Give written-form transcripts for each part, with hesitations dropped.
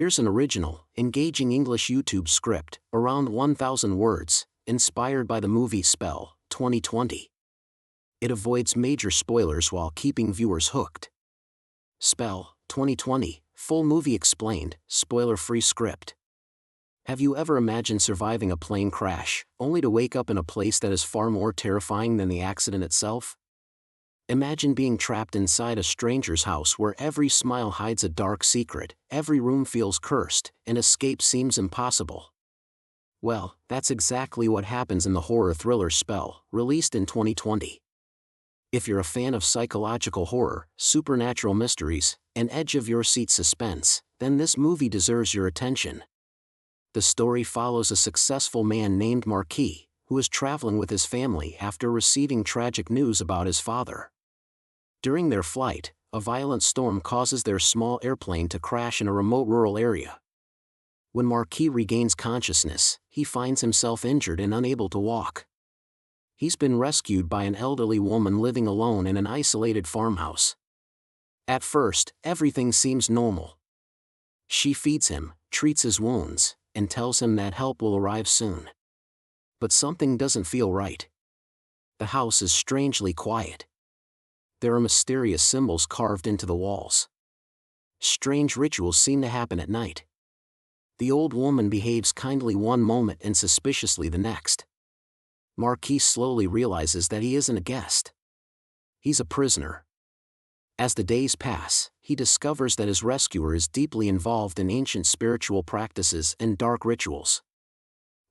Here's an original, engaging English YouTube script, around 1,000 words, inspired by the movie Spell, 2020. It avoids major spoilers while keeping viewers hooked. Spell, 2020, full movie explained, spoiler-free script. Have you ever imagined surviving a plane crash, only to wake up in a place that is far more terrifying than the accident itself? Imagine being trapped inside a stranger's house where every smile hides a dark secret, every room feels cursed, and escape seems impossible. Well, that's exactly what happens in the horror thriller Spell, released in 2020. If you're a fan of psychological horror, supernatural mysteries, and edge-of-your-seat suspense, then this movie deserves your attention. The story follows a successful man named Marquis, who is traveling with his family after receiving tragic news about his father. During their flight, a violent storm causes their small airplane to crash in a remote rural area. When Marquis regains consciousness, he finds himself injured and unable to walk. He's been rescued by an elderly woman living alone in an isolated farmhouse. At first, everything seems normal. She feeds him, treats his wounds, and tells him that help will arrive soon. But something doesn't feel right. The house is strangely quiet. There are mysterious symbols carved into the walls. Strange rituals seem to happen at night. The old woman behaves kindly one moment and suspiciously the next. Marquis slowly realizes that he isn't a guest. He's a prisoner. As the days pass, he discovers that his rescuer is deeply involved in ancient spiritual practices and dark rituals.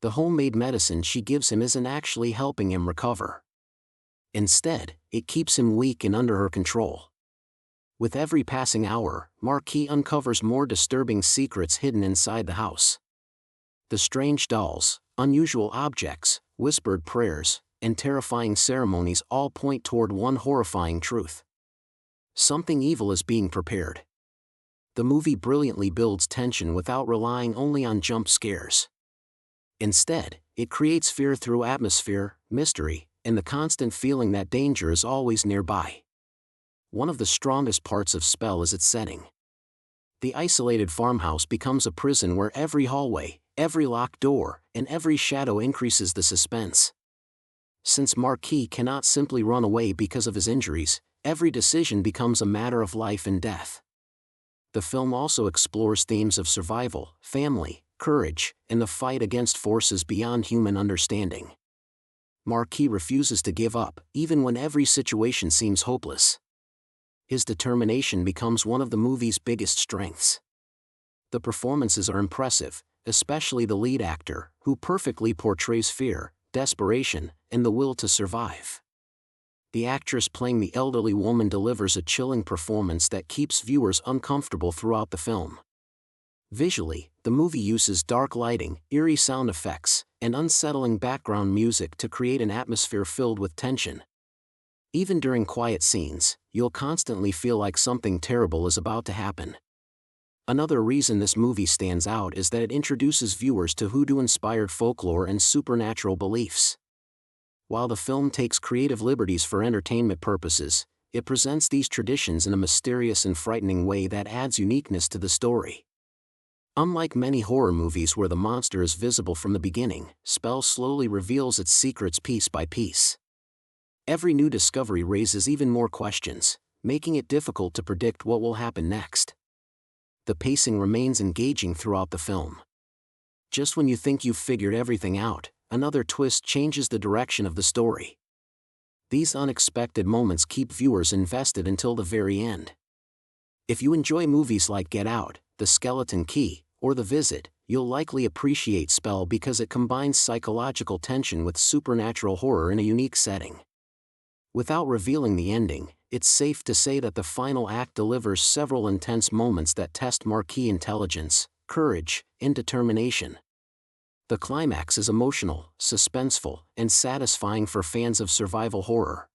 The homemade medicine she gives him isn't actually helping him recover. Instead, it keeps him weak and under her control. With every passing hour, Marquis uncovers more disturbing secrets hidden inside the house. The strange dolls, unusual objects, whispered prayers, and terrifying ceremonies all point toward one horrifying truth. Something evil is being prepared. The movie brilliantly builds tension without relying only on jump scares. Instead, it creates fear through atmosphere, mystery, and the constant feeling that danger is always nearby. One of the strongest parts of Spell is its setting. The isolated farmhouse becomes a prison where every hallway, every locked door, and every shadow increases the suspense. Since Marquis cannot simply run away because of his injuries, every decision becomes a matter of life and death. The film also explores themes of survival, family, courage, and the fight against forces beyond human understanding. Marquis refuses to give up, even when every situation seems hopeless. His determination becomes one of the movie's biggest strengths. The performances are impressive, especially the lead actor, who perfectly portrays fear, desperation, and the will to survive. The actress playing the elderly woman delivers a chilling performance that keeps viewers uncomfortable throughout the film. Visually, the movie uses dark lighting, eerie sound effects, and unsettling background music to create an atmosphere filled with tension. Even during quiet scenes, you'll constantly feel like something terrible is about to happen. Another reason this movie stands out is that it introduces viewers to Hoodoo-inspired folklore and supernatural beliefs. While the film takes creative liberties for entertainment purposes, it presents these traditions in a mysterious and frightening way that adds uniqueness to the story. Unlike many horror movies where the monster is visible from the beginning, Spell slowly reveals its secrets piece by piece. Every new discovery raises even more questions, making it difficult to predict what will happen next. The pacing remains engaging throughout the film. Just when you think you've figured everything out, another twist changes the direction of the story. These unexpected moments keep viewers invested until the very end. If you enjoy movies like Get Out, The Skeleton Key, or The Visit, you'll likely appreciate Spell because it combines psychological tension with supernatural horror in a unique setting. Without revealing the ending, it's safe to say that the final act delivers several intense moments that test Marquis' intelligence, courage, and determination. The climax is emotional, suspenseful, and satisfying for fans of survival horror.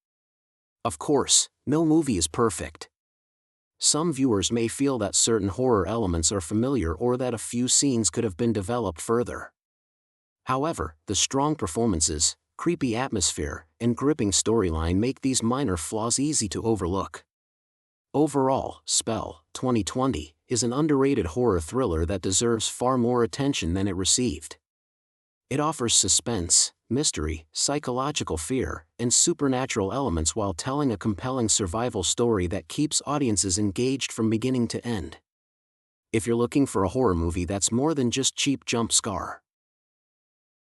Of course, no movie is perfect. Some viewers may feel that certain horror elements are familiar or that a few scenes could have been developed further. However, the strong performances, creepy atmosphere, and gripping storyline make these minor flaws easy to overlook. Overall, Spell, 2020, is an underrated horror thriller that deserves far more attention than it received. It offers suspense, mystery, psychological fear, and supernatural elements while telling a compelling survival story that keeps audiences engaged from beginning to end. If you're looking for a horror movie that's more than just cheap jump scare,